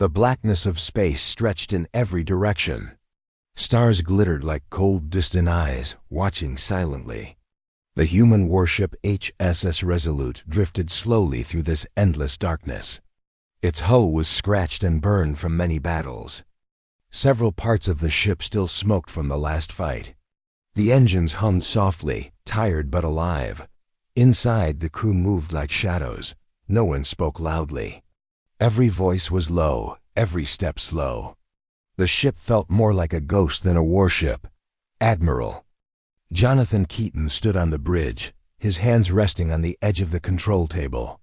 The blackness of space stretched in every direction. Stars glittered like cold, distant eyes, watching silently. The human warship HSS Resolute drifted slowly through this endless darkness. Its hull was scratched and burned from many battles. Several parts of the ship still smoked from the last fight. The engines hummed softly, tired but alive. Inside, the crew moved like shadows. No one spoke loudly. Every voice was low, every step slow. The ship felt more like a ghost than a warship. Admiral. Jonathan Keaton stood on the bridge, his hands resting on the edge of the control table.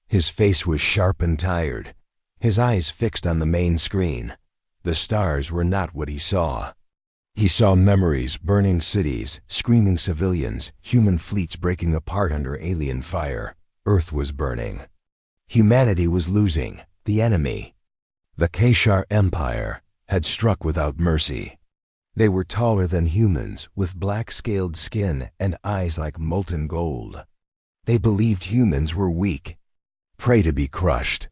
His face was sharp and tired, his eyes fixed on the main screen. The stars were not what he saw. He saw memories, burning cities, screaming civilians, human fleets breaking apart under alien fire. Earth was burning. Humanity was losing. The enemy, the Kashar Empire, had struck without mercy. They were taller than humans, with black-scaled skin and eyes like molten gold. They believed humans were weak, prey to be crushed.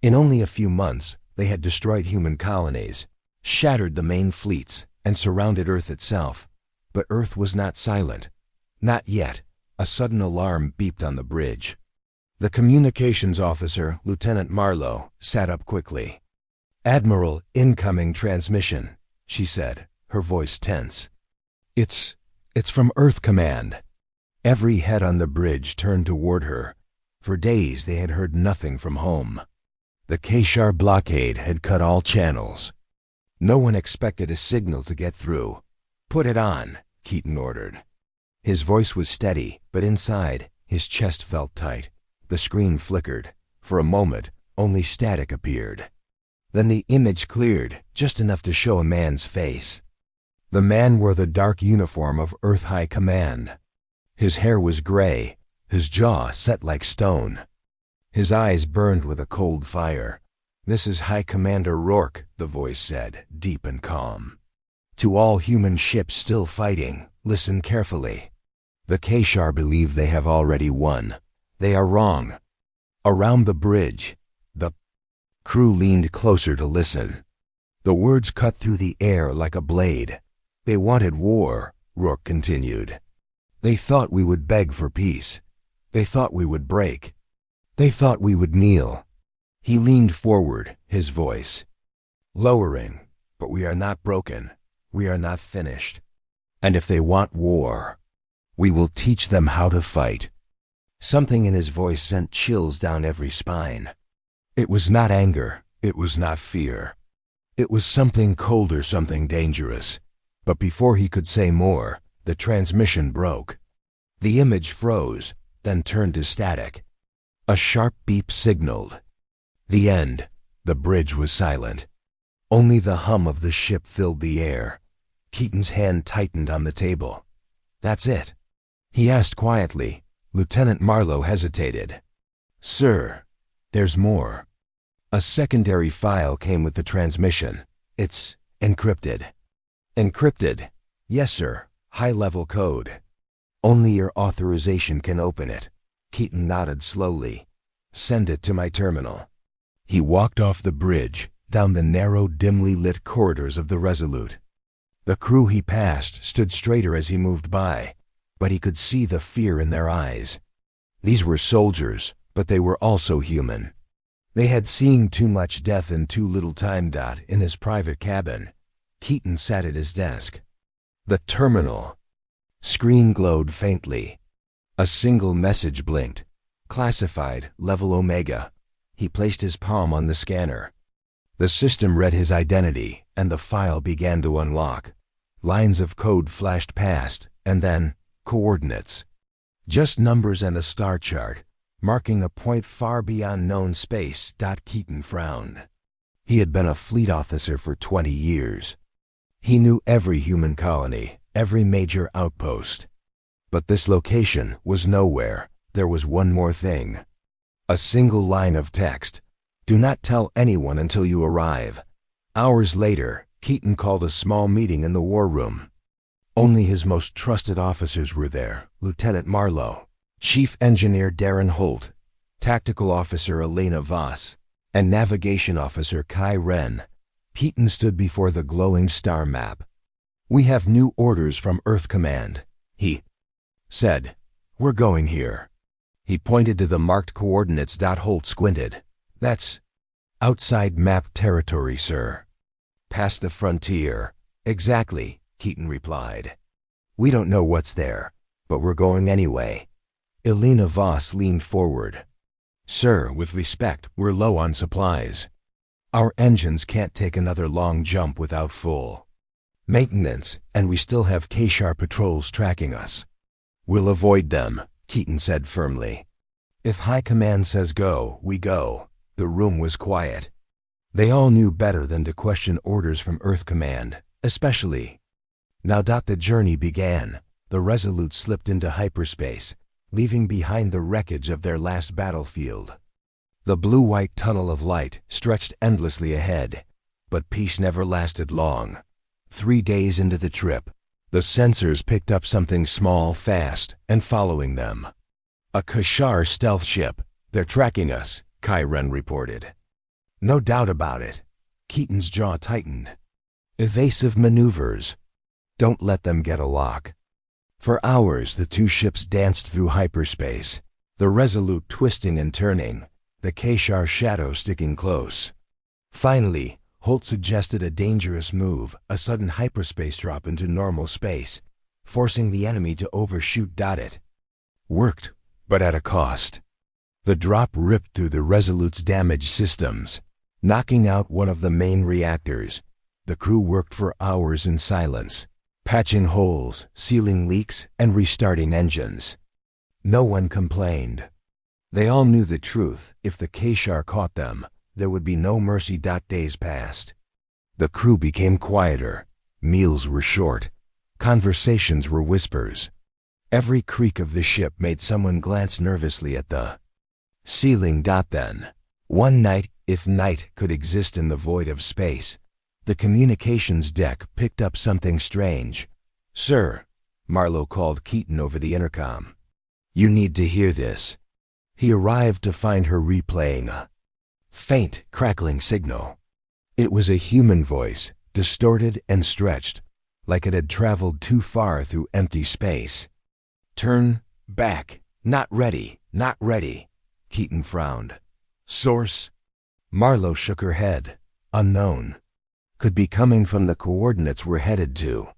In only a few months, they had destroyed human colonies, shattered the main fleets, and surrounded Earth itself. But Earth was not silent. Not yet. A sudden alarm beeped on the bridge. The communications officer, Lieutenant Marlowe, sat up quickly. "Admiral, incoming transmission," she said, her voice tense. It's from Earth Command." Every head on the bridge turned toward her. For days they had heard nothing from home. The Kashar blockade had cut all channels. No one expected a signal to get through. "Put it on," Keaton ordered. His voice was steady, but inside, his chest felt tight. The screen flickered. For a moment, only static appeared. Then the image cleared, just enough to show a man's face. The man wore the dark uniform of Earth High Command. His hair was gray, his jaw set like stone. His eyes burned with a cold fire. "This is High Commander Rourke," the voice said, deep and calm. "To all human ships still fighting, listen carefully. The Kashar believe they have already won. They are wrong. Around the bridge, the crew leaned closer to listen. The words cut through the air like a blade. "They wanted war," Rourke continued. "They thought we would beg for peace. They thought we would break. They thought we would kneel." He leaned forward, his voice lowering. "But we are not broken. We are not finished. And if they want war, we will teach them how to fight." Something in his voice sent chills down every spine. It was not anger. It was not fear. It was something colder, something dangerous. But before he could say more, the transmission broke. The image froze, then turned to static. A sharp beep signaled. The end. The bridge was silent. Only the hum of the ship filled the air. Keaton's hand tightened on the table. "That's it?" he asked quietly. Lieutenant Marlowe hesitated. "Sir, there's more." A secondary file came with the transmission. "It's encrypted." "Encrypted?" "Yes, sir. High-level code. Only your authorization can open it." Keaton nodded slowly. "Send it to my terminal." He walked off the bridge, down the narrow, dimly lit corridors of the Resolute. The crew he passed stood straighter as he moved by, but he could see the fear in their eyes. These were soldiers, but they were also human. They had seen too much death in too little time. In his private cabin, Keaton sat at his desk. The terminal screen glowed faintly. A single message blinked. "Classified, level Omega." He placed his palm on the scanner. The system read his identity, and the file began to unlock. Lines of code flashed past, and then coordinates. Just numbers and a star chart, marking a point far beyond known space. Keaton frowned. He had been a fleet officer for 20 years. He knew every human colony, every major outpost. But this location was nowhere. There was one more thing. A single line of text. "Do not tell anyone until you arrive." Hours later, Keaton called a small meeting in the war room. Only his most trusted officers were there. Lieutenant Marlowe, Chief Engineer Darren Holt, Tactical Officer Elena Voss, and Navigation Officer Kai Ren. Keaton stood before the glowing star map. "We have new orders from Earth Command," he said. "We're going here." He pointed to the marked coordinates. Holt squinted. "That's outside map territory, sir. Past the frontier." "Exactly," Keaton replied. "We don't know what's there, but we're going anyway." Elena Voss leaned forward. "Sir, with respect, we're low on supplies. Our engines can't take another long jump without full maintenance, and we still have Keshar patrols tracking us." "We'll avoid them," Keaton said firmly. "If High Command says go, we go." The room was quiet. They all knew better than to question orders from Earth Command, especially. Now. The journey began. The Resolute slipped into hyperspace, leaving behind the wreckage of their last battlefield. The blue-white tunnel of light stretched endlessly ahead, but peace never lasted long. 3 days into the trip, the sensors picked up something small, fast, and following them. "A Keshar stealth ship. They're tracking us," Kai Ren reported. "No doubt about it." Keaton's jaw tightened. "Evasive maneuvers. Don't let them get a lock." For hours the two ships danced through hyperspace, the Resolute twisting and turning, the Keshar shadow sticking close. Finally, Holt suggested a dangerous move, a sudden hyperspace drop into normal space, forcing the enemy to overshoot. It worked, but at a cost. The drop ripped through the Resolute's damaged systems, knocking out one of the main reactors. The crew worked for hours in silence, patching holes, sealing leaks, and restarting engines. No one complained. They all knew the truth. If the Keshar caught them, there would be no mercy. Days passed. The crew became quieter. Meals were short. Conversations were whispers. Every creak of the ship made someone glance nervously at the ceiling. Then, one night, if night could exist in the void of space, the communications deck picked up something strange. "Sir," Marlowe called Keaton over the intercom. "You need to hear this." He arrived to find her replaying a faint, crackling signal. It was a human voice, distorted and stretched, like it had traveled too far through empty space. "Turn back. Not ready. Not ready." Keaton frowned. "Source?" Marlowe shook her head. "Unknown. Could be coming from the coordinates we're headed to."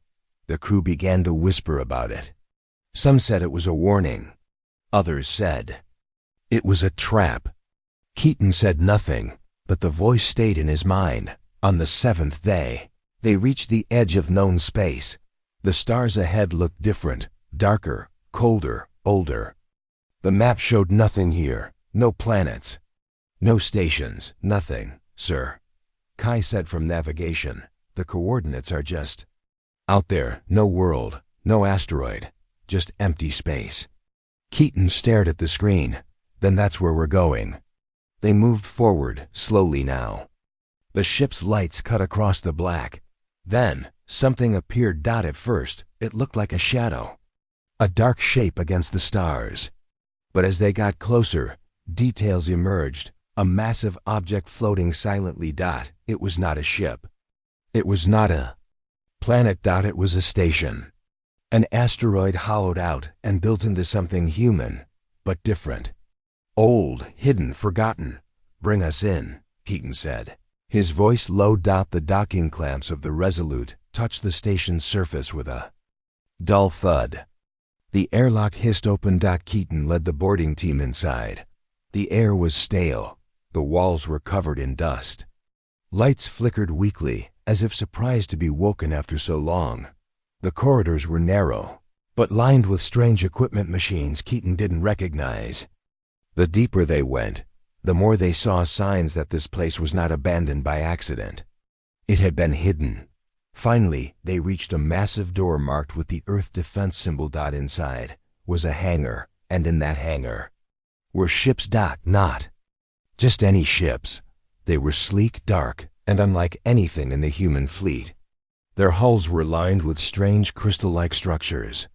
The crew began to whisper about it. Some said it was a warning. Others said it was a trap. Keaton said nothing, but the voice stayed in his mind. On the 7th day, they reached the edge of known space. The stars ahead looked different, darker, colder, older. The map showed nothing here. No planets. No stations. Nothing, sir. Kai said from navigation. "The coordinates are just out there. No world, no asteroid, just empty space." Keaton stared at the screen. "Then that's where we're going." They moved forward, slowly now. The ship's lights cut across the black. Then, something appeared. At first, it looked like a shadow, a dark shape against the stars. But as they got closer, details emerged. A massive object floating silently. It was not a ship. It was not a planet. It was a station. An asteroid hollowed out and built into something human, but different. "Old, hidden, forgotten. Bring us in," Keaton said. His voice low. The docking clamps of the Resolute touched the station's surface with a dull thud. The airlock hissed open. Keaton led the boarding team inside. The air was stale. The walls were covered in dust. Lights flickered weakly, as if surprised to be woken after so long. The corridors were narrow, but lined with strange equipment machines Keaton didn't recognize. The deeper they went, the more they saw signs that this place was not abandoned by accident. It had been hidden. Finally, they reached a massive door marked with the Earth defense symbol. Inside was a hangar, and in that hangar were ships. Not just any ships. They were sleek, dark, and unlike anything in the human fleet. Their hulls were lined with strange crystal-like structures.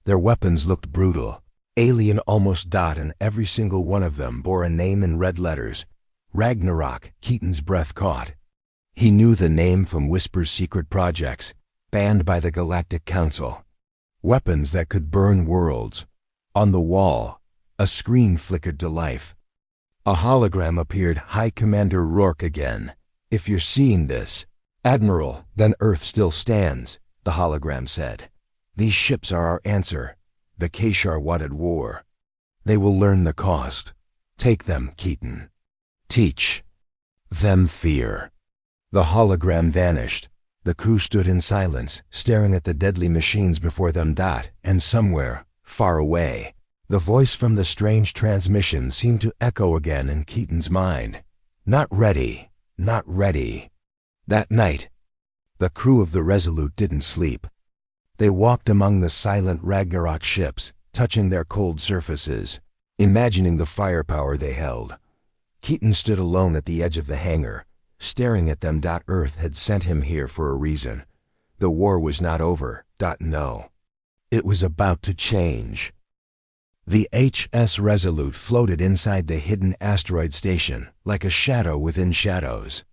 Their weapons looked brutal, alien almost. And every single one of them bore a name in red letters: Ragnarok, Keaton's breath caught. He knew the name from Whisper's secret projects, banned by the Galactic Council. Weapons that could burn worlds. On the wall, a screen flickered to life. A hologram appeared. High Commander Rourke again. If you're seeing this, Admiral, then Earth still stands, the hologram said. These ships are our answer. The Keshar wanted war. They will learn the cost. Take them, Keaton. Teach them fear. The hologram vanished. The crew stood in silence, staring at the deadly machines before them. And somewhere, far away, the voice from the strange transmission seemed to echo again in Keaton's mind. Not ready, not ready. That night, the crew of the Resolute didn't sleep. They walked among the silent Ragnarok ships, touching their cold surfaces, imagining the firepower they held. Keaton stood alone at the edge of the hangar, staring at them. Earth had sent him here for a reason. The war was not over. No. It was about to change. The HS Resolute floated inside the hidden asteroid station, like a shadow within shadows.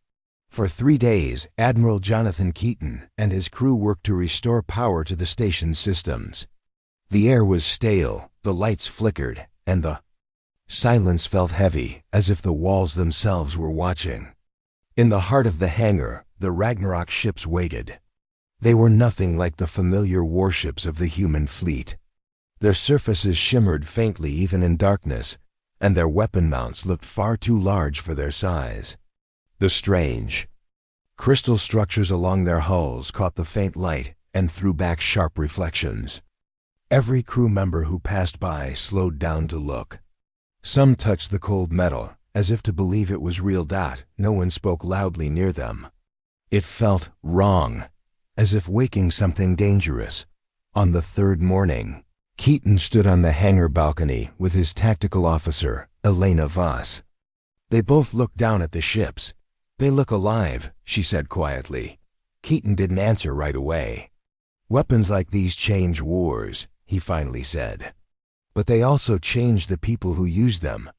For 3 days, Admiral Jonathan Keaton and his crew worked to restore power to the station's systems. The air was stale, the lights flickered, and the silence felt heavy, as if the walls themselves were watching. In the heart of the hangar, the Ragnarok ships waited. They were nothing like the familiar warships of the human fleet. Their surfaces shimmered faintly even in darkness, and their weapon mounts looked far too large for their size. The strange crystal structures along their hulls caught the faint light and threw back sharp reflections. Every crew member who passed by slowed down to look. Some touched the cold metal, as if to believe it was real. No one spoke loudly near them. It felt wrong, as if waking something dangerous. On the third morning, Keaton stood on the hangar balcony with his tactical officer, Elena Voss. They both looked down at the ships. They look alive, she said quietly. Keaton didn't answer right away. Weapons like these change wars, he finally said. But they also change the people who use them.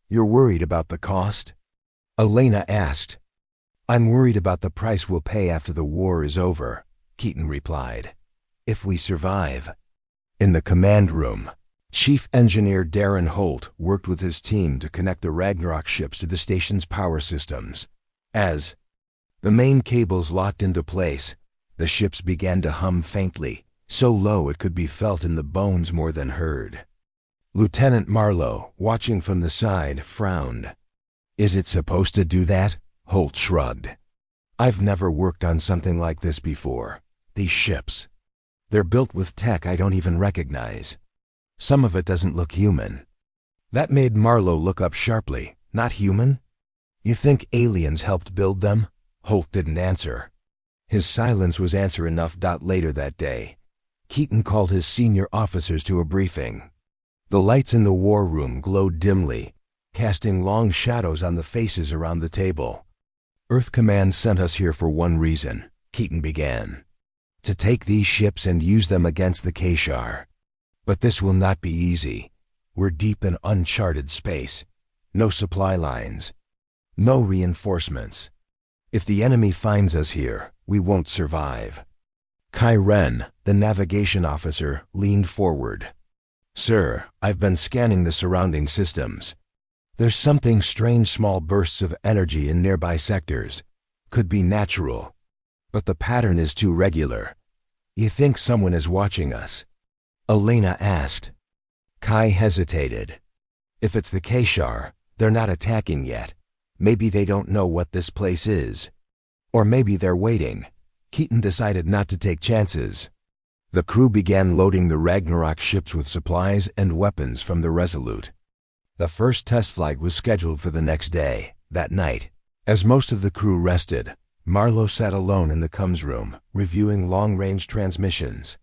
You're worried about the cost? Elena asked. I'm worried about the price we'll pay after the war is over, Keaton replied. If we survive. In the command room, Chief Engineer Darren Holt worked with his team to connect the Ragnarok ships to the station's power systems. As the main cables locked into place, the ships began to hum faintly, so low it could be felt in the bones more than heard. Lieutenant Marlowe, watching from the side, frowned. Is it supposed to do that? Holt shrugged. I've never worked on something like this before. These ships. They're built with tech I don't even recognize. Some of it doesn't look human. That made Marlowe look up sharply. Not human? You think aliens helped build them? Holt didn't answer. His silence was answer enough. Later that day, Keaton called his senior officers to a briefing. The lights in the war room glowed dimly, casting long shadows on the faces around the table. Earth Command sent us here for one reason, Keaton began. To take these ships and use them against the Keshar. But this will not be easy. We're deep in uncharted space. No supply lines. No reinforcements. If the enemy finds us here, we won't survive. Kai Ren, the navigation officer, leaned forward. Sir, I've been scanning the surrounding systems. There's something strange, small bursts of energy in nearby sectors. Could be natural. But the pattern is too regular. You think someone is watching us? Elena asked. Kai hesitated. If it's the Keshar, they're not attacking yet. Maybe they don't know what this place is. Or maybe they're waiting. Keaton decided not to take chances. The crew began loading the Ragnarok ships with supplies and weapons from the Resolute. The first test flight was scheduled for the next day. That night, as most of the crew rested, Marlowe sat alone in the comms room, reviewing long-range transmissions.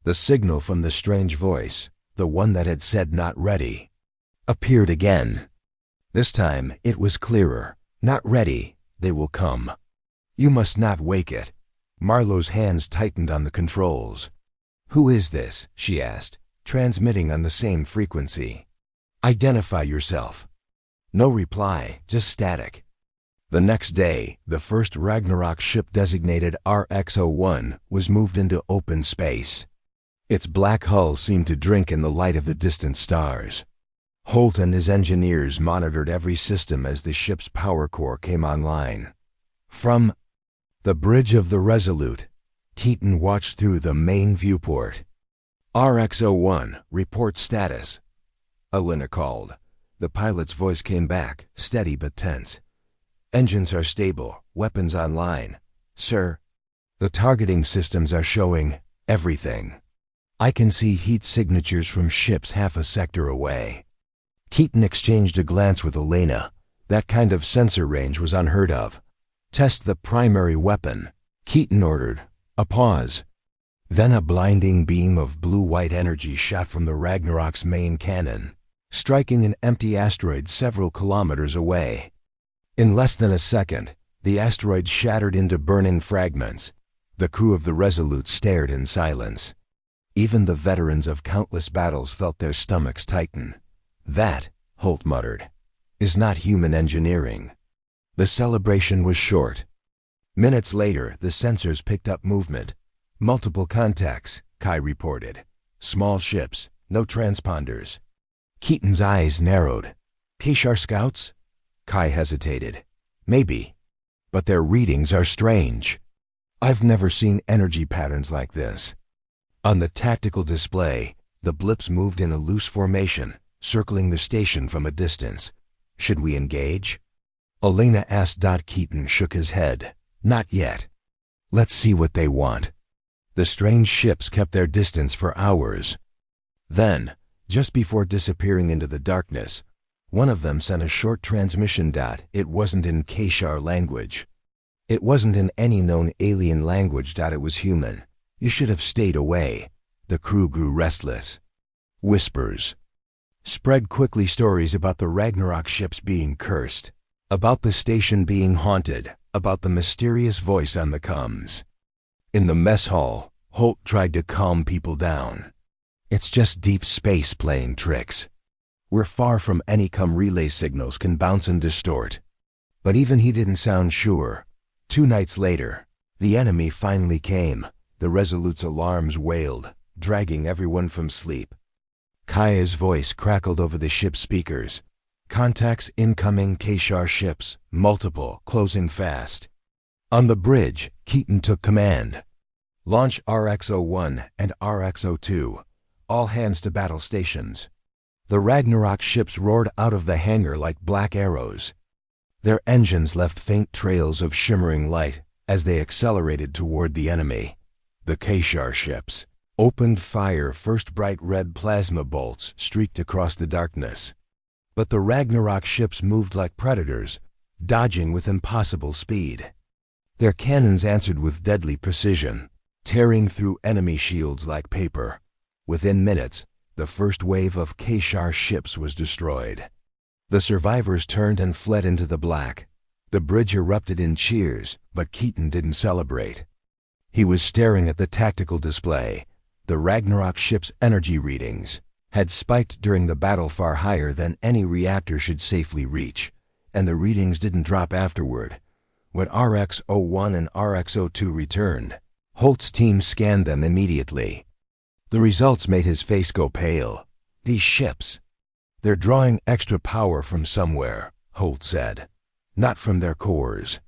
The signal from the strange voice, the one that had said not ready, appeared again. This time it was clearer. Not ready, they will come. You must not wake it. Marlowe's hands tightened on the controls. Who is this? She asked, transmitting on the same frequency. Identify yourself. No reply, just static. The next day, the first Ragnarok ship designated RX-01 was moved into open space. Its black hull seemed to drink in the light of the distant stars. Holt and his engineers monitored every system as the ship's power core came online. From the bridge of the Resolute, Keaton watched through the main viewport. RX-01, report status. Alina called. The pilot's voice came back, steady but tense. Engines are stable, weapons online. Sir, the targeting systems are showing everything. I can see heat signatures from ships half a sector away. Keaton exchanged a glance with Elena. That kind of sensor range was unheard of. Test the primary weapon, Keaton ordered. A pause. Then a blinding beam of blue-white energy shot from the Ragnarok's main cannon, striking an empty asteroid several kilometers away. In less than a second, the asteroid shattered into burning fragments. The crew of the Resolute stared in silence. Even the veterans of countless battles felt their stomachs tighten. That, Holt muttered, is not human engineering. The celebration was short. Minutes later, the sensors picked up movement. Multiple contacts, Kai reported. Small ships, no transponders. Keaton's eyes narrowed. Keshar scouts? Kai hesitated. Maybe. But their readings are strange. I've never seen energy patterns like this. On the tactical display, the blips moved in a loose formation, circling the station from a distance. Should we engage? Elena asked. Keaton shook his head. Not yet. Let's see what they want. The strange ships kept their distance for hours. Then, just before disappearing into the darkness, one of them sent a short transmission. It wasn't in Keshar language. It wasn't in any known alien language. It was human. You should have stayed away. The crew grew restless. Whispers spread quickly, stories about the Ragnarok ships being cursed, about the station being haunted, about the mysterious voice on the comms. In the mess hall, Holt tried to calm people down. It's just deep space playing tricks. We're far from any relay signals can bounce and distort. But even he didn't sound sure. 2 nights later, the enemy finally came. The Resolute's alarms wailed, dragging everyone from sleep. Kaya's voice crackled over the ship's speakers. Contacts incoming, Keshar ships, multiple, closing fast. On the bridge, Keaton took command. Launch RX-01 and RX-02. All hands to battle stations. The Ragnarok ships roared out of the hangar like black arrows. Their engines left faint trails of shimmering light as they accelerated toward the enemy. The Keshar ships opened fire. First bright red plasma bolts streaked across the darkness. But the Ragnarok ships moved like predators, dodging with impossible speed. Their cannons answered with deadly precision, tearing through enemy shields like paper. Within minutes, the first wave of Keshar ships was destroyed. The survivors turned and fled into the black. The bridge erupted in cheers, but Keaton didn't celebrate. He was staring at the tactical display. The Ragnarok ship's energy readings had spiked during the battle far higher than any reactor should safely reach, and the readings didn't drop afterward. When RX-01 and RX-02 returned, Holt's team scanned them immediately. The results made his face go pale. These ships, they're drawing extra power from somewhere, Holt said. Not from their cores.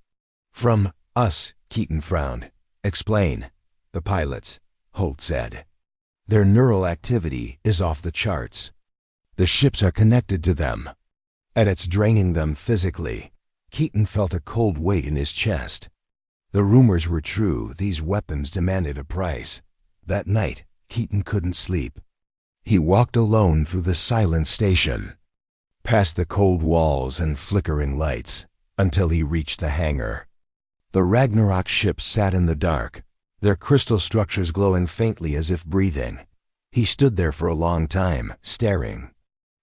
From us, Keaton frowned. Explain. The pilots, Holt said. Their neural activity is off the charts. The ships are connected to them, and it's draining them physically. Keaton felt a cold weight in his chest. The rumors were true. These weapons demanded a price. That night, Keaton couldn't sleep. He walked alone through the silent station, past the cold walls and flickering lights, until he reached the hangar. The Ragnarok ships sat in the dark, their crystal structures glowing faintly as if breathing. He stood there for a long time, staring.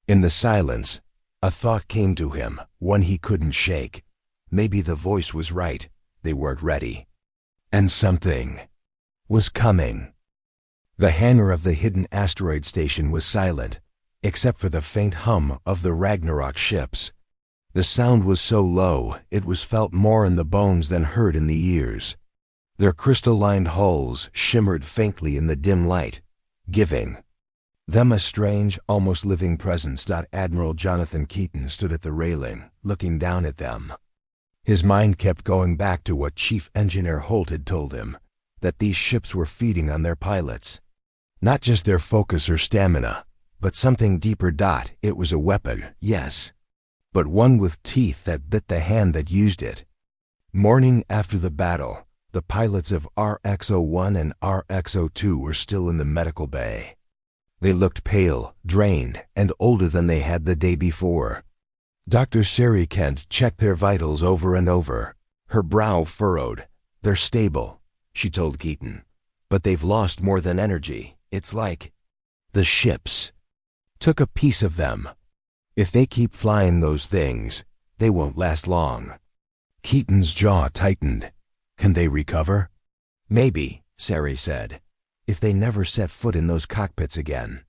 In the silence, a thought came to him, one he couldn't shake. Maybe the voice was right. They weren't ready. And something was coming. The hangar of the hidden asteroid station was silent, except for the faint hum of the Ragnarok ships. The sound was so low, it was felt more in the bones than heard in the ears. Their crystal-lined hulls shimmered faintly in the dim light, giving them a strange, almost living presence. Admiral Jonathan Keaton stood at the railing, looking down at them. His mind kept going back to what Chief Engineer Holt had told him, that these ships were feeding on their pilots. Not just their focus or stamina, but something deeper. It was a weapon, yes, but one with teeth that bit the hand that used it. Morning after the battle, the pilots of RX-01 and RX-02 were still in the medical bay. They looked pale, drained, and older than they had the day before. Dr. Sari Kent checked their vitals over and over. Her brow furrowed. "They're stable," she told Keaton, "but they've lost more than energy. It's like the ships took a piece of them. If they keep flying those things, they won't last long." Keaton's jaw tightened. "Can they recover?" "Maybe," Sari said, "if they never set foot in those cockpits again."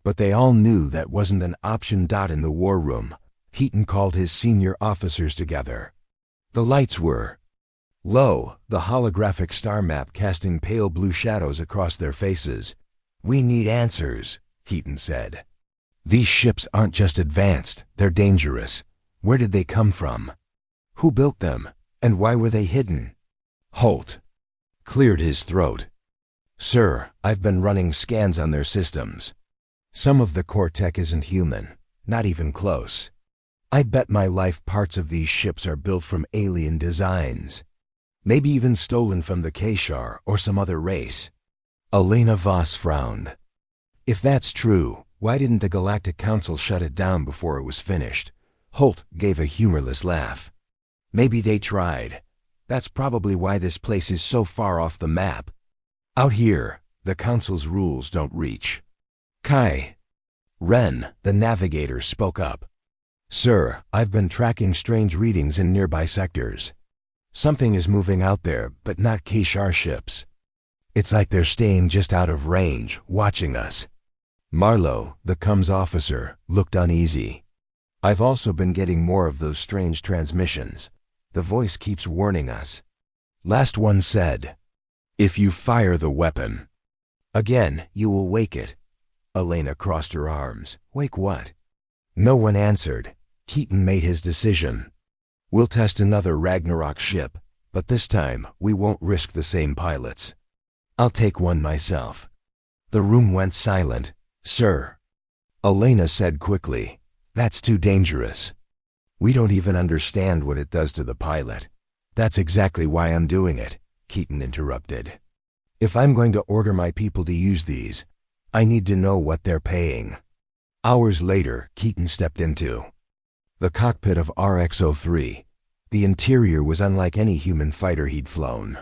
But they all knew that wasn't an option. In the war room, Keaton called his senior officers together. The lights were low, the holographic star map casting pale blue shadows across their faces. "We need answers," Keaton said. "These ships aren't just advanced, they're dangerous. Where did they come from? Who built them, and why were they hidden?" Holt cleared his throat. "Sir, I've been running scans on their systems. Some of the core tech isn't human, not even close. I bet my life parts of these ships are built from alien designs. Maybe even stolen from the Keshar or some other race." Elena Voss frowned. "If that's true, why didn't the Galactic Council shut it down before it was finished?" Holt gave a humorless laugh. "Maybe they tried. That's probably why this place is so far off the map. Out here, the Council's rules don't reach." Kai Ren, the navigator, spoke up. "Sir, I've been tracking strange readings in nearby sectors. Something is moving out there, but not Keshar ships. It's like they're staying just out of range, watching us." Marlowe, the comms officer, looked uneasy. "I've also been getting more of those strange transmissions. The voice keeps warning us." Last one said, "If you fire the weapon again, you will wake it." Elena crossed her arms. "Wake what?" No one answered. Keaton made his decision. "We'll test another Ragnarok ship, but this time we won't risk the same pilots. I'll take one myself." The room went silent. "Sir," Elena said quickly, "that's too dangerous. We don't even understand what it does to the pilot." "That's exactly why I'm doing it," Keaton interrupted. "If I'm going to order my people to use these, I need to know what they're paying." Hours later, Keaton stepped into the cockpit of RX-03. The interior was unlike any human fighter he'd flown.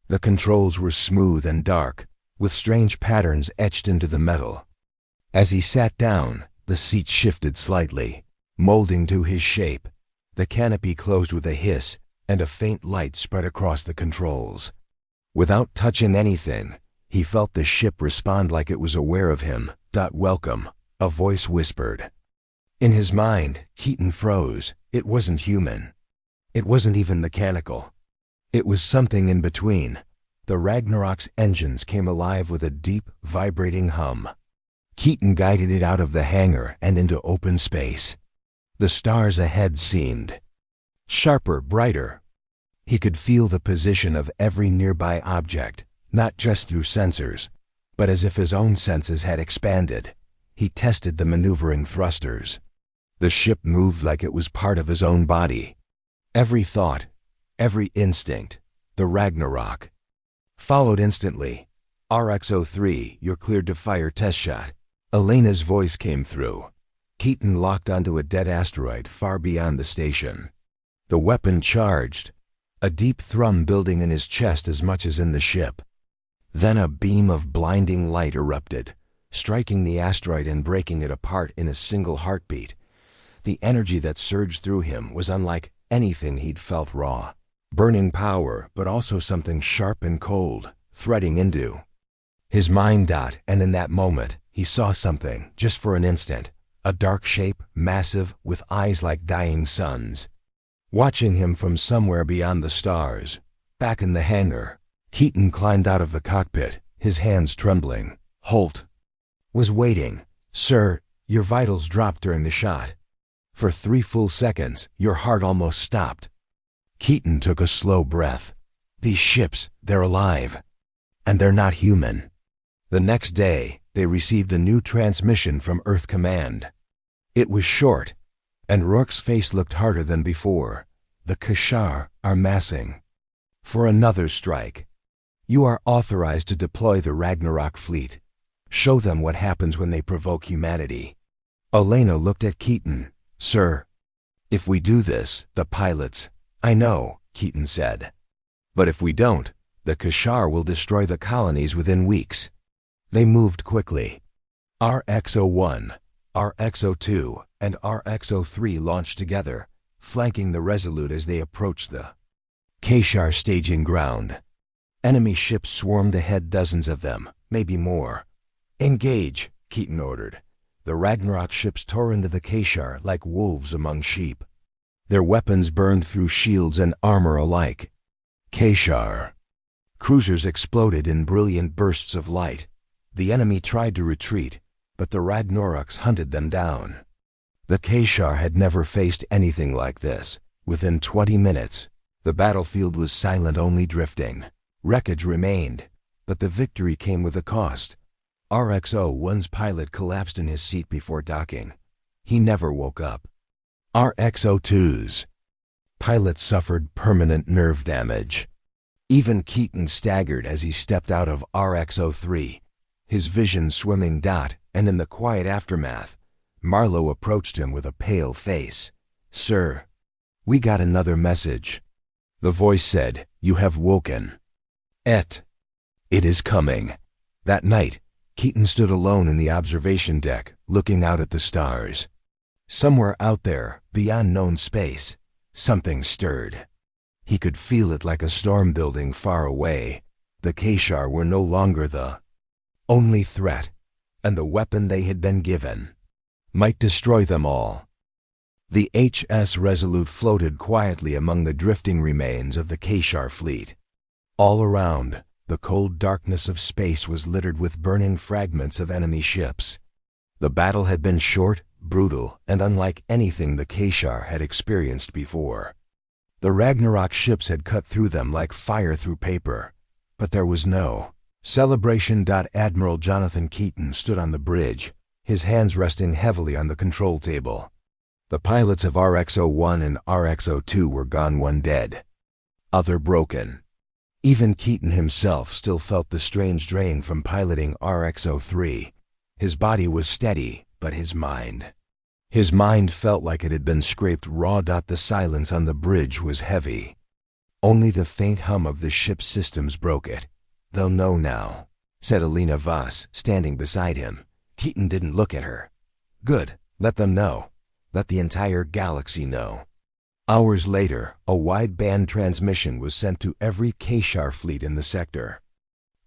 The controls were smooth and dark, with strange patterns etched into the metal. As he sat down, the seat shifted slightly, molding to his shape. The canopy closed with a hiss, and a faint light spread across the controls. Without touching anything, he felt the ship respond like it was aware of him. "Welcome," a voice whispered. In his mind, Keaton froze. It wasn't human. It wasn't even mechanical. It was something in between. The Ragnarok's engines came alive with a deep, vibrating hum. Keaton guided it out of the hangar and into open space. The stars ahead seemed sharper, brighter. He could feel the position of every nearby object, not just through sensors, but as if his own senses had expanded. He tested the maneuvering thrusters. The ship moved like it was part of his own body. Every thought, every instinct, the Ragnarok. Followed instantly. "RX-03, you're cleared to fire test shot." Elena's voice came through. Keaton locked onto a dead asteroid far beyond the station. The weapon charged, a deep thrum building in his chest as much as in the ship. Then a beam of blinding light erupted, striking the asteroid and breaking it apart in a single heartbeat. The energy that surged through him was unlike anything he'd felt raw. Burning power, but also something sharp and cold, threading into his mind. And in that moment, he saw something, just for an instant, a dark shape, massive, with eyes like dying suns. Watching him from somewhere beyond the stars, back in the hangar, Keaton climbed out of the cockpit, his hands trembling. Holt was waiting. "Sir, your vitals dropped during the shot. For 3 full seconds, your heart almost stopped." Keaton took a slow breath. These ships, they're alive. And they're not human. The next day, they received a new transmission from Earth Command. It was short, and Rourke's face looked harder than before. "The Kashar are massing for another strike. You are authorized to deploy the Ragnarok fleet. Show them what happens when they provoke humanity." Elena looked at Keaton. "Sir, if we do this, the pilots—" "I know," Keaton said. "But if we don't, the Kashar will destroy the colonies within weeks." They moved quickly. RX-01, RX-02, and RX-03 launched together, flanking the Resolute as they approached the Kashar staging ground. Enemy ships swarmed ahead, dozens of them, maybe more. "Engage," Keaton ordered. The Ragnarok ships tore into the Kashar like wolves among sheep. Their weapons burned through shields and armor alike. Kashar cruisers exploded in brilliant bursts of light. The enemy tried to retreat, but the Ragnaroks hunted them down. The Kashar had never faced anything like this. Within 20 minutes, the battlefield was silent, only drifting. Wreckage remained, but the victory came with a cost. RX-01's pilot collapsed in his seat before docking. He never woke up. RX-02's pilot suffered permanent nerve damage. Even Keaton staggered as he stepped out of RX-03, his vision swimming dot, and in the quiet aftermath, Marlowe approached him with a pale face. "Sir, we got another message." The voice said, "You have woken. It is coming." That night, Keaton stood alone in the observation deck, looking out at the stars. Somewhere out there, beyond known space, something stirred. He could feel it like a storm building far away. The Kashar were no longer the only threat, and the weapon they had been given might destroy them all. The HS Resolute floated quietly among the drifting remains of the Kashar fleet. All around, the cold darkness of space was littered with burning fragments of enemy ships. The battle had been short, brutal, and unlike anything the Kashar had experienced before. The Ragnarok ships had cut through them like fire through paper, but there was no celebration. Admiral Jonathan Keaton stood on the bridge, his hands resting heavily on the control table. The pilots of RX-01 and RX-02 were gone, one dead, other broken. Even Keaton himself still felt the strange drain from piloting RX-03. His body was steady, but his mind felt like it had been scraped raw. The silence on the bridge was heavy. Only the faint hum of the ship's systems broke it. "They'll know now," said Elena Voss, standing beside him. Keaton didn't look at her. "Good, let them know. Let the entire galaxy know." Hours later, a wideband transmission was sent to every Kashar fleet in the sector.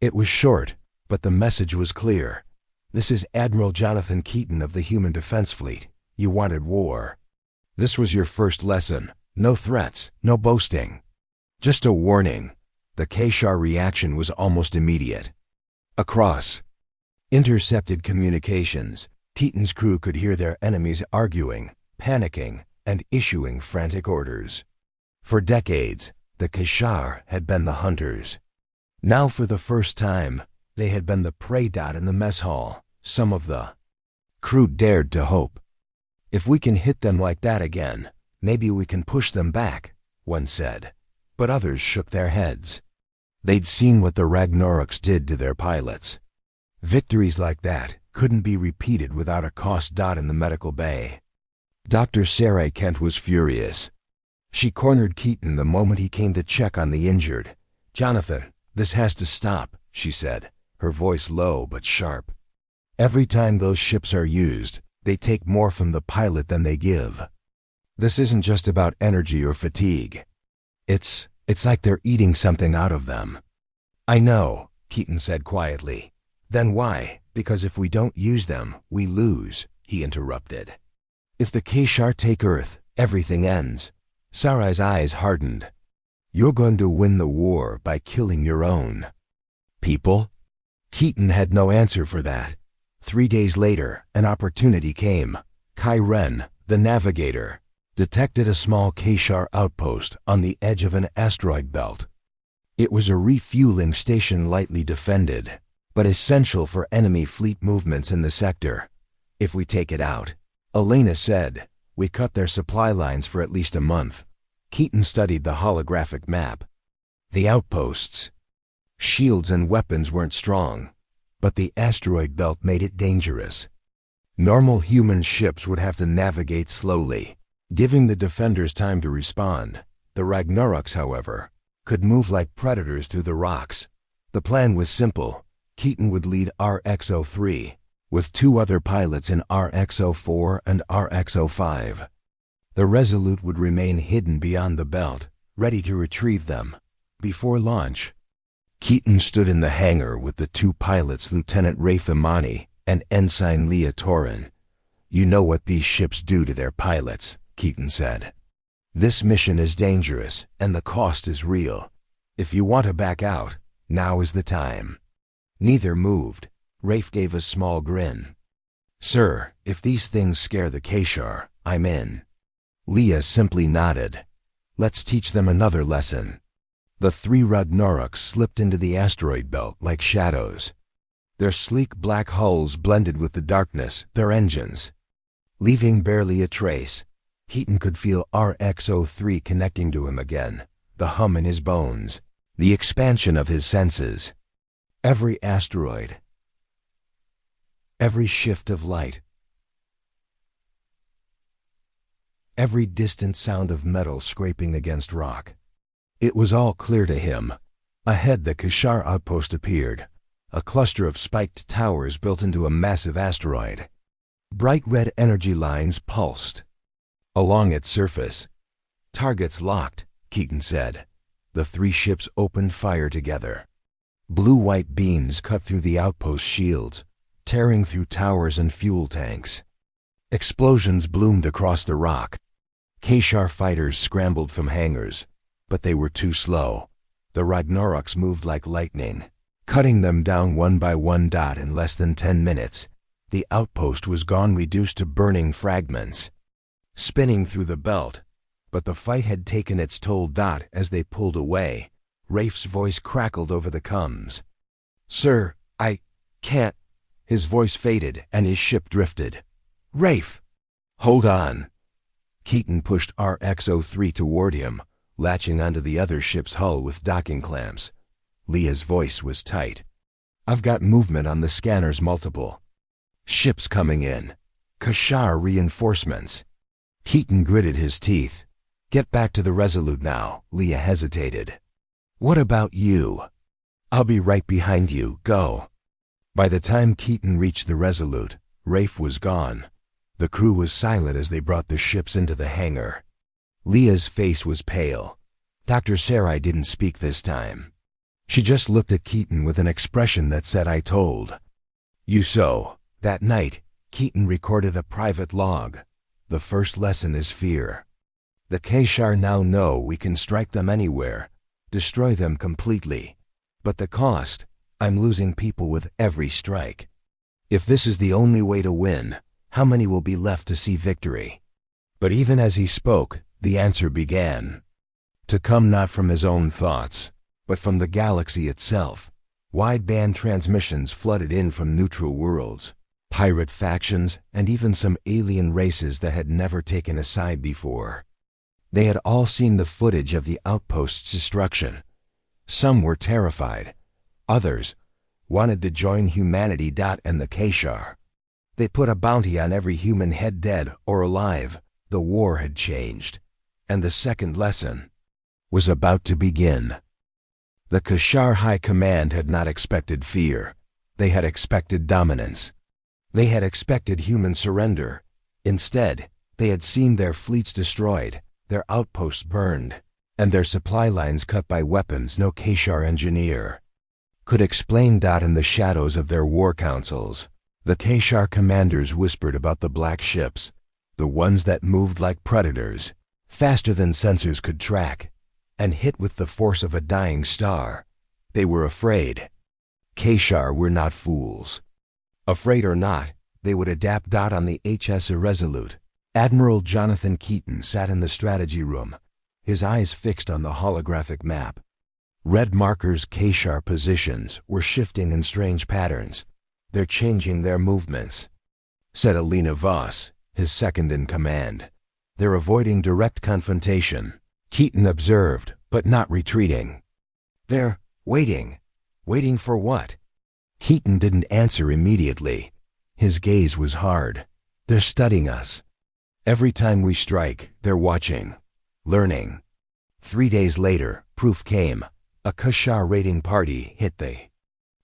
It was short, but the message was clear. "This is Admiral Jonathan Keaton of the Human Defense Fleet. You wanted war. This was your first lesson. No threats, no boasting. Just a warning." The Kashar reaction was almost immediate. Across intercepted communications, Keaton's crew could hear their enemies arguing, panicking, and issuing frantic orders. For decades, the Kashar had been the hunters. Now, for the first time, they had been the prey. In the mess hall, some of the crew dared to hope. "If we can hit them like that again, maybe we can push them back," one said. But others shook their heads. They'd seen what the Ragnaroks did to their pilots. Victories like that couldn't be repeated without a cost. In the medical bay, Dr. Sarah Kent was furious. She cornered Keaton the moment he came to check on the injured. "Jonathan, this has to stop," she said, her voice low but sharp. "Every time those ships are used, they take more from the pilot than they give. This isn't just about energy or fatigue. It's like they're eating something out of them." "I know," Keaton said quietly. "Then why? Because if we don't use them, we lose. he interrupted. If the Keshar take Earth, everything ends. Sarai's eyes hardened. You're going to win the war by killing your own people? Keaton had no answer for that. 3 days later, an opportunity came. Kai Ren, the navigator, detected a small Keshar outpost on the edge of an asteroid belt. It was a refueling station lightly defended, but essential for enemy fleet movements in the sector. If we take it out, Elena said, we cut their supply lines for at least a month. Keaton studied the holographic map. The outposts, shields and weapons weren't strong, but the asteroid belt made it dangerous. Normal human ships would have to navigate slowly, giving the defenders time to respond. The Ragnaroks, however, could move like predators through the rocks. The plan was simple. Keaton would lead RX-03, with 2 other pilots in RX-04 and RX-05. The Resolute would remain hidden beyond the belt, ready to retrieve them. Before launch, Keaton stood in the hangar with the 2 pilots, Lieutenant Rafe Imani and Ensign Leah Torin. You know what these ships do to their pilots, Keaton said. This mission is dangerous, and the cost is real. If you want to back out, now is the time. Neither moved. Rafe gave a small grin. Sir, if these things scare the Keshar, I'm in. Leah simply nodded. Let's teach them another lesson. The 3 Ragnaroks slipped into the asteroid belt like shadows. Their sleek black hulls blended with the darkness, their engines, leaving barely a trace. Keaton could feel RX-03 connecting to him again, the hum in his bones, the expansion of his senses. Every asteroid, every shift of light, every distant sound of metal scraping against rock. It was all clear to him. Ahead, the Keshar outpost appeared, a cluster of spiked towers built into a massive asteroid. Bright red energy lines pulsed along its surface. Targets locked, Keaton said. The 3 ships opened fire together. Blue-white beams cut through the outpost shields, tearing through towers and fuel tanks. Explosions bloomed across the rock. Keshar fighters scrambled from hangars, but they were too slow. The Ragnaroks moved like lightning, cutting them down one by one. In less than 10 minutes, the outpost was gone, reduced to burning fragments, spinning through the belt. But the fight had taken its toll. As they pulled away, Rafe's voice crackled over the comms. Sir, I can't. His voice faded and his ship drifted. Rafe! Hold on. Keaton pushed RX-03 toward him, latching onto the other ship's hull with docking clamps. Leah's voice was tight. I've got movement on the scanners, multiple ships coming in. Keshar reinforcements. Keaton gritted his teeth. Get back to the Resolute now. Leah hesitated. What about you? I'll be right behind you. Go. By the time Keaton reached the Resolute, Rafe was gone. The crew was silent as they brought the ships into the hangar. Leah's face was pale. Dr. Sarai didn't speak this time. She just looked at Keaton with an expression that said, I told you so. That night, Keaton recorded a private log. The first lesson is fear. The Keshar now know we can strike them anywhere, destroy them completely. But the cost, I'm losing people with every strike. If this is the only way to win, how many will be left to see victory? But even as he spoke, the answer began to come, not from his own thoughts, but from the galaxy itself. Wideband transmissions flooded in from neutral worlds, pirate factions, and even some alien races that had never taken a side before. They had all seen the footage of the outpost's destruction. Some were terrified. Others wanted to join humanity. And the Keshar. They put a bounty on every human head, dead or alive. The war had changed, and the second lesson was about to begin. The Keshar High Command had not expected fear. They had expected dominance. They had expected human surrender. Instead, they had seen their fleets destroyed, their outposts burned, and their supply lines cut by weapons no Keshar engineer could explain. In the shadows of their war councils, The Keshar commanders whispered about the black ships, the ones that moved like predators, faster than sensors could track, and hit with the force of a dying star. They were afraid. Keshar were not fools. Afraid or not, they would adapt. On the HS Irresolute, Admiral Jonathan Keaton sat in the strategy room, his eyes fixed on the holographic map. Red markers, Keshar positions, were shifting in strange patterns. They're changing their movements, said Alina Voss, his second in command. They're avoiding direct confrontation. Keaton observed, but not retreating. They're waiting. Waiting for what? Keaton didn't answer immediately. His gaze was hard. They're studying us. Every time we strike, they're watching, learning. 3 days later, proof came. A Keshar raiding party hit the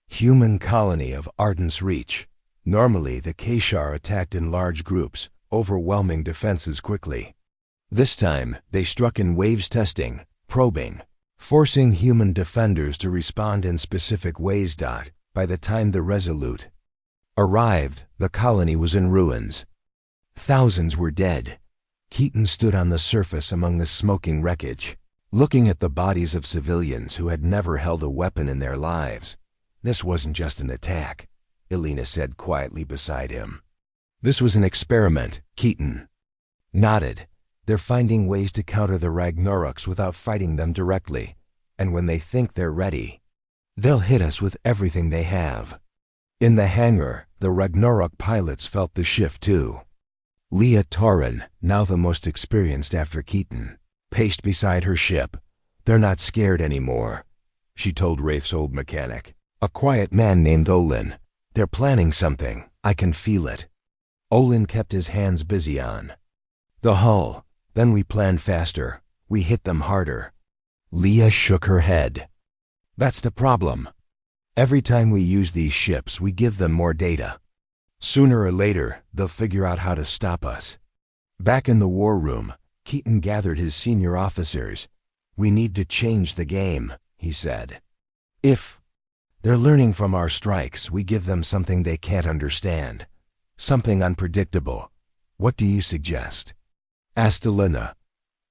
human colony of Arden's Reach. Normally, the Keshar attacked in large groups, overwhelming defenses quickly. This time, they struck in waves, testing, probing, forcing human defenders to respond in specific ways. By the time the Resolute arrived, the colony was in ruins. Thousands were dead. Keaton stood on the surface among the smoking wreckage, looking at the bodies of civilians who had never held a weapon in their lives. This wasn't just an attack, Elena said quietly beside him. This was an experiment. Keaton nodded. They're finding ways to counter the Ragnaroks without fighting them directly, and when they think they're ready, they'll hit us with everything they have. In the hangar, the Ragnarok pilots felt the shift too. Leah Torren, now the most experienced after Keaton, paced beside her ship. They're not scared anymore, she told Rafe's old mechanic, a quiet man named Olin. They're planning something. I can feel it. Olin kept his hands busy on the hull. Then we plan faster. We hit them harder. Leah shook her head. That's the problem. Every time we use these ships, we give them more data. Sooner or later, they'll figure out how to stop us. Back in the war room, Keaton gathered his senior officers. We need to change the game, he said. If they're learning from our strikes, we give them something they can't understand. Something unpredictable. What do you suggest? Asked Elena.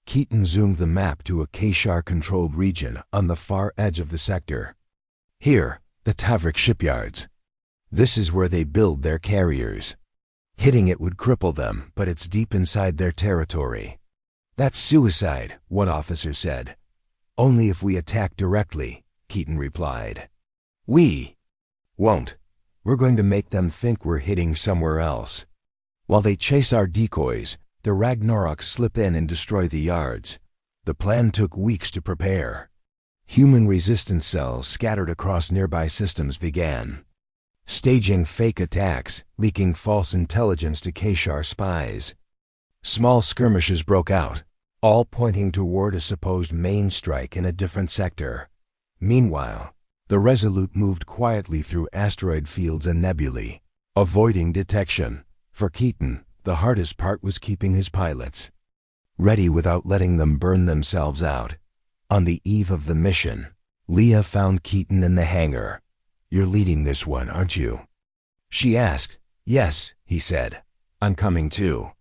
Keaton zoomed the map to a Keshar-controlled region on the far edge of the sector. Here, the Tavrik shipyards. This is where they build their carriers. Hitting it would cripple them, but it's deep inside their territory. That's suicide, one officer said. Only if we attack directly, Keaton replied. We won't. We're going to make them think we're hitting somewhere else. While they chase our decoys, the Ragnaroks slip in and destroy the yards. The plan took weeks to prepare. Human resistance cells scattered across nearby systems began staging fake attacks, leaking false intelligence to Keshar spies. Small skirmishes broke out, all pointing toward a supposed main strike in a different sector. Meanwhile, the Resolute moved quietly through asteroid fields and nebulae, avoiding detection. For Keaton, the hardest part was keeping his pilots ready without letting them burn themselves out. On the eve of the mission, Leah found Keaton in the hangar. You're leading this one, aren't you? She asked. Yes, he said. I'm coming too.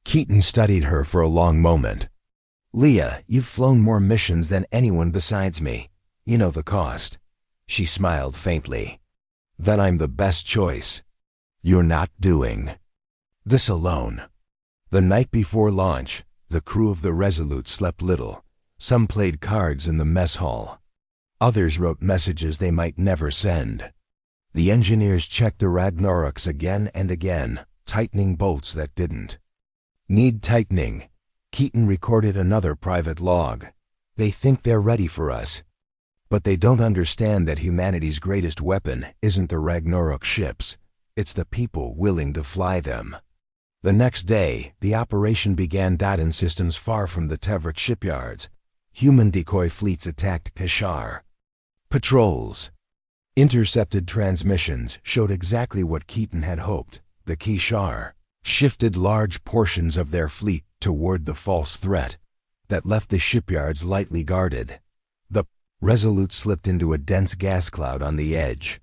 Keaton studied her for a long moment. Leah, you've flown more missions than anyone besides me. You know the cost. She smiled faintly. Then I'm the best choice. You're not doing this alone. The night before launch, the crew of the Resolute slept little. Some played cards in the mess hall. Others wrote messages they might never send. The engineers checked the Ragnaroks again and again, tightening bolts that didn't need tightening. Keaton recorded another private log. They think they're ready for us, but they don't understand that humanity's greatest weapon isn't the Ragnarok ships. It's the people willing to fly them. The next day, the operation began. In systems far from the Tavrik shipyards, human decoy fleets attacked Keshar. Patrols intercepted transmissions showed exactly what Keaton had hoped. The Keshar shifted large portions of their fleet toward the false threat that left the shipyards lightly guarded. The Resolute slipped into a dense gas cloud on the edge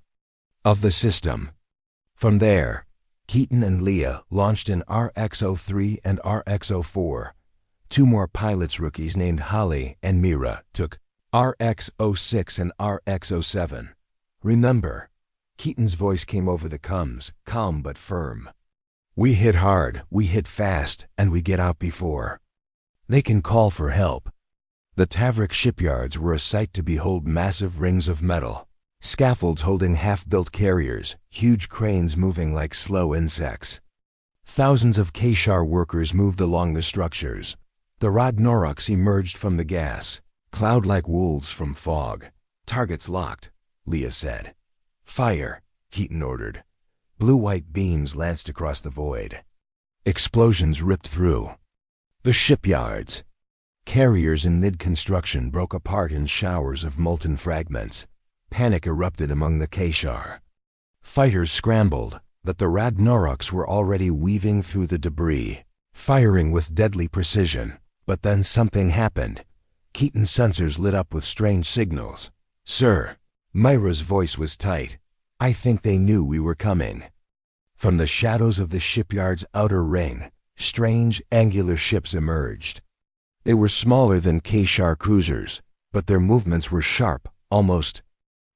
of the system. From there, Keaton and Leah launched in RX-03 and RX-04. Two more pilots rookies named Holly and Mira took RX-06 and RX-07. Remember, Keaton's voice came over the comms, calm but firm. We hit hard, we hit fast, and we get out before they can call for help. The Tavrik shipyards were a sight to behold. Massive rings of metal, scaffolds holding half-built carriers, huge cranes moving like slow insects. Thousands of Keshar workers moved along the structures. The Ragnaraks emerged from the gas, cloud like wolves from fog. Targets locked, Leah said. Fire, Keaton ordered. Blue-white beams lanced across the void. Explosions ripped through the shipyards. Carriers in mid-construction broke apart in showers of molten fragments. Panic erupted among the Keshar. Fighters scrambled, but the Ragnaraks were already weaving through the debris, firing with deadly precision. But then something happened. Keaton's sensors lit up with strange signals. Sir, Myra's voice was tight. I think they knew we were coming. From the shadows of the shipyard's outer ring, strange, angular ships emerged. They were smaller than Keshar cruisers, but their movements were sharp, almost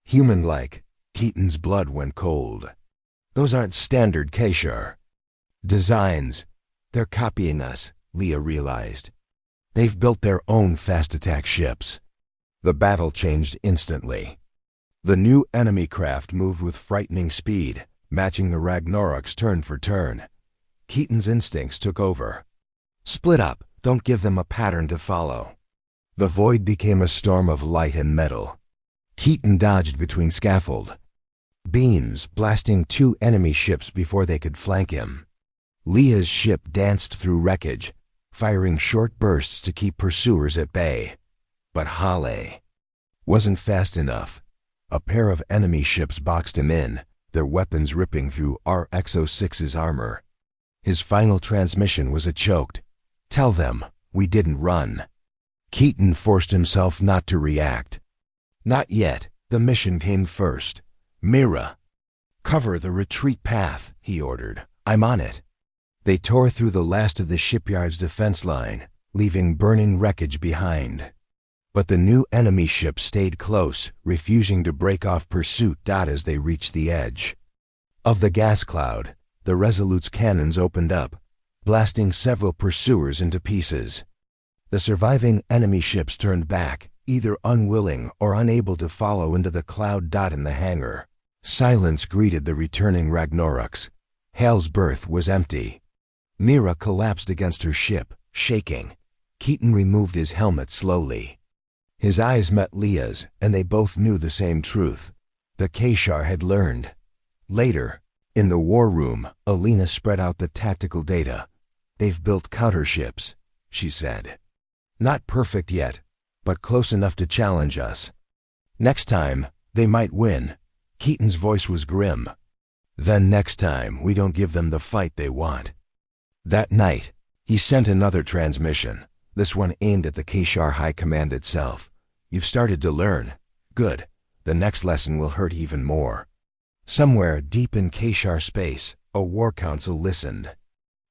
human-like. Keaton's blood went cold. Those aren't standard Keshar designs. They're copying us, Leah realized. They've built their own fast-attack ships. The battle changed instantly. The new enemy craft moved with frightening speed, matching the Ragnarok's turn for turn. Keaton's instincts took over. Split up, don't give them a pattern to follow. The void became a storm of light and metal. Keaton dodged between scaffold beams, blasting two enemy ships before they could flank him. Leah's ship danced through wreckage, firing short bursts to keep pursuers at bay. But Halle wasn't fast enough. A pair of enemy ships boxed him in, their weapons ripping through RX-06's armor. His final transmission was a choked, "Tell them, we didn't run." Keaton forced himself not to react. Not yet. The mission came first. Mira, cover the retreat path, he ordered. I'm on it. They tore through the last of the shipyard's defense line, leaving burning wreckage behind. But the new enemy ship stayed close, refusing to break off pursuit. As they reached the edge of the gas cloud, the Resolute's cannons opened up, blasting several pursuers into pieces. The surviving enemy ships turned back, either unwilling or unable to follow into the cloud. In the hangar, silence greeted the returning Ragnaraks. Hal's berth was empty. Mira collapsed against her ship, shaking. Keaton removed his helmet slowly. His eyes met Leah's, and they both knew the same truth. The Keshar had learned. Later, in the war room, Alina spread out the tactical data. They've built counterships, she said. Not perfect yet, but close enough to challenge us. Next time, they might win. Keaton's voice was grim. Then next time, we don't give them the fight they want. That night, he sent another transmission, this one aimed at the Keshar High Command itself. You've started to learn. Good. The next lesson will hurt even more. Somewhere deep in Keshar space, a war council listened.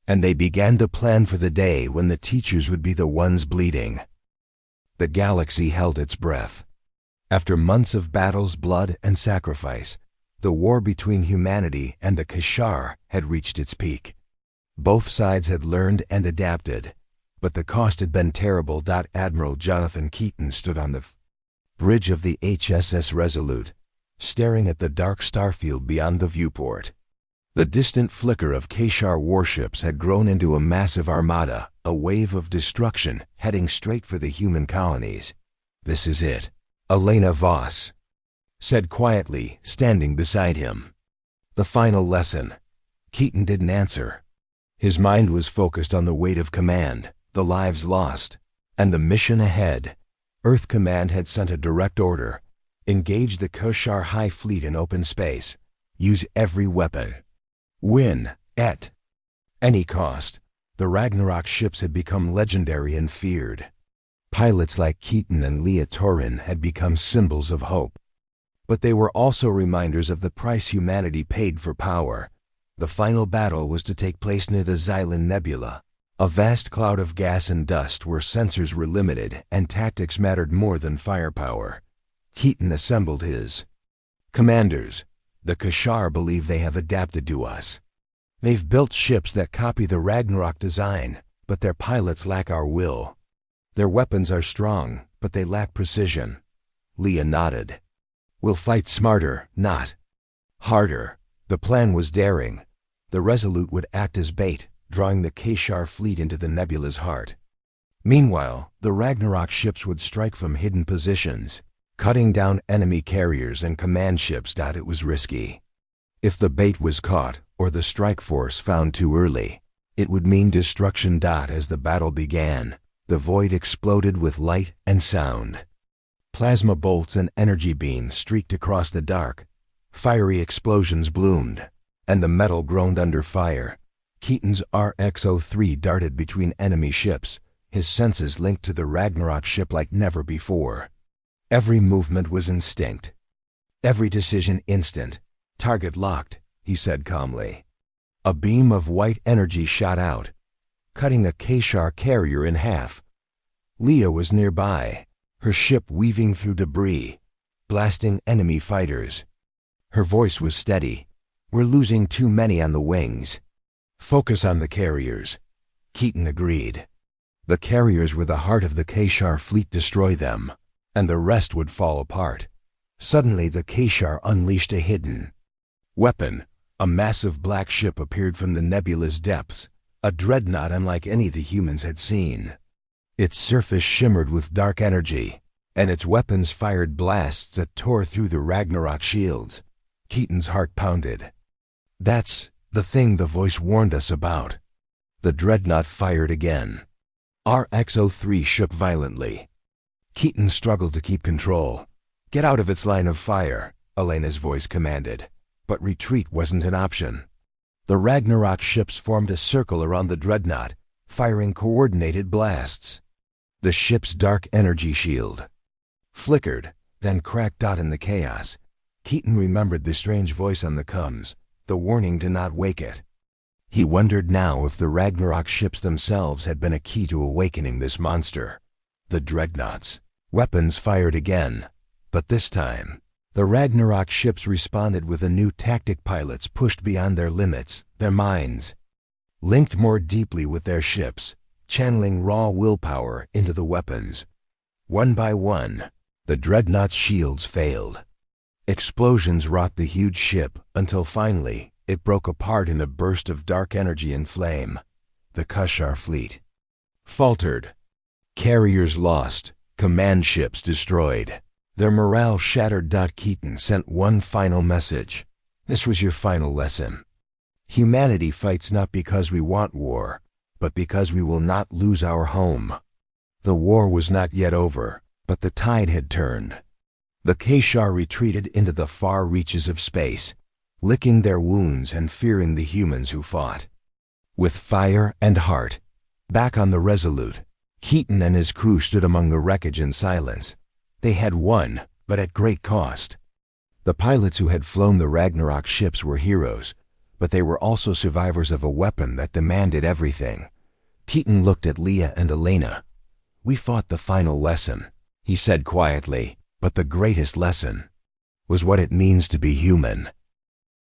And they began to plan for the day when the teachers would be the ones bleeding. The galaxy held its breath. After months of battles, blood, and sacrifice, the war between humanity and the Keshar had reached its peak. Both sides had learned and adapted, but the cost had been terrible. Admiral Jonathan Keaton stood on the bridge of the HSS Resolute, staring at the dark starfield beyond the viewport. The distant flicker of Keshar warships had grown into a massive armada, a wave of destruction heading straight for the human colonies. This is it, Elena Voss said quietly, standing beside him. The final lesson. Keaton didn't answer. His mind was focused on the weight of command, the lives lost, and the mission ahead. Earth Command had sent a direct order. Engage the Keshar High Fleet in open space. Use every weapon. Win, at any cost. The Ragnarok ships had become legendary and feared. Pilots like Keaton and Leah Torin had become symbols of hope. But they were also reminders of the price humanity paid for power. The final battle was to take place near the Xylem Nebula, a vast cloud of gas and dust where sensors were limited and tactics mattered more than firepower. Keaton assembled his commanders. The Kashar believe they have adapted to us. They've built ships that copy the Ragnarok design, but their pilots lack our will. Their weapons are strong, but they lack precision. Leah nodded. We'll fight smarter, not harder. The plan was daring. The Resolute would act as bait, drawing the Kashar fleet into the nebula's heart. Meanwhile, the Ragnarok ships would strike from hidden positions, cutting down enemy carriers and command ships. It was risky. If the bait was caught, or the strike force found too early, it would mean destruction. As the battle began, the void exploded with light and sound. Plasma bolts and energy beams streaked across the dark. Fiery explosions bloomed, and the metal groaned under fire. Keaton's RX-03 darted between enemy ships, his senses linked to the Ragnarok ship like never before. Every movement was instinct. Every decision instant. Target locked, he said calmly. A beam of white energy shot out, cutting a Kashar carrier in half. Leah was nearby, her ship weaving through debris, blasting enemy fighters. Her voice was steady. We're losing too many on the wings. Focus on the carriers. Keaton agreed. The carriers were the heart of the Kashar fleet. Destroy them, and the rest would fall apart. Suddenly the Kashar unleashed a hidden weapon. A massive black ship appeared from the nebula's depths, a dreadnought unlike any the humans had seen. Its surface shimmered with dark energy, and its weapons fired blasts that tore through the Ragnarok shields. Keaton's heart pounded. That's the thing the voice warned us about. The dreadnought fired again. RX-03 shook violently. Keaton struggled to keep control. Get out of its line of fire, Elena's voice commanded. But retreat wasn't an option. The Ragnarok ships formed a circle around the dreadnought, firing coordinated blasts. The ship's dark energy shield flickered, then cracked out in the chaos. Keaton remembered the strange voice on the comms, the warning to not wake it. He wondered now if the Ragnarok ships themselves had been a key to awakening this monster. The dreadnoughts' weapons fired again, but this time, the Ragnarok ships responded with a new tactic. Pilots pushed beyond their limits, their minds linked more deeply with their ships, channeling raw willpower into the weapons. One by one, the dreadnought's shields failed. Explosions rocked the huge ship until finally it broke apart in a burst of dark energy and flame. The Kashar fleet faltered. Carriers lost, command ships destroyed. Their morale shattered. Keaton sent one final message. This was your final lesson. Humanity fights not because we want war, but because we will not lose our home. The war was not yet over, but the tide had turned. The Kashar retreated into the far reaches of space, licking their wounds and fearing the humans who fought. With fire and heart, back on the Resolute, Keaton and his crew stood among the wreckage in silence. They had won, but at great cost. The pilots who had flown the Ragnarok ships were heroes, but they were also survivors of a weapon that demanded everything. Keaton looked at Leah and Elena. We fought the final lesson, he said quietly, but the greatest lesson was what it means to be human.